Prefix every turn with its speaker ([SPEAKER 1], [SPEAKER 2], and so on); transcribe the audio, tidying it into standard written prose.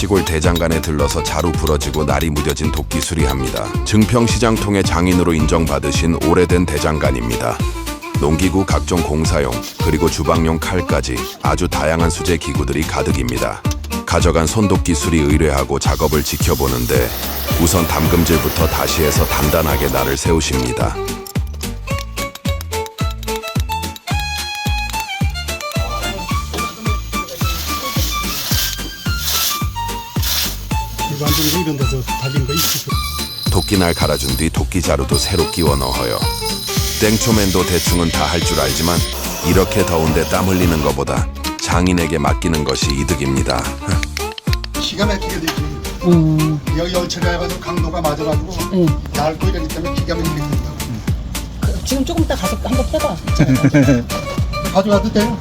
[SPEAKER 1] 시골 대장간에 들러서 자루 부러지고 날이 무뎌진 도끼 수리합니다. 증평시장통의 장인으로 인정받으신 오래된 대장간입니다. 농기구 각종 공사용 그리고 주방용 칼까지 아주 다양한 수제 기구들이 가득입니다. 가져간 손도끼 수리 의뢰하고 작업을 지켜보는데 우선 담금질부터 다시 해서 단단하게 날을 세우십니다.
[SPEAKER 2] 일반적으로 이런 데서 달린 거 있지.
[SPEAKER 1] 도끼날 갈아준 뒤 도끼자루도 새로 끼워 넣어요. 땡초맨도 대충은 다 할 줄 알지만 이렇게 더운데 땀 흘리는 것보다 장인에게 맡기는 것이 이득입니다.
[SPEAKER 3] 기가 막히게 되지. 여기 열처리 해가지고 강도가 맞아가지고 얇고 이러기 때문에 기가 막히게 된다고.
[SPEAKER 4] 지금 조금 이따 가서 한번 해봐.
[SPEAKER 3] 가져가도 돼요?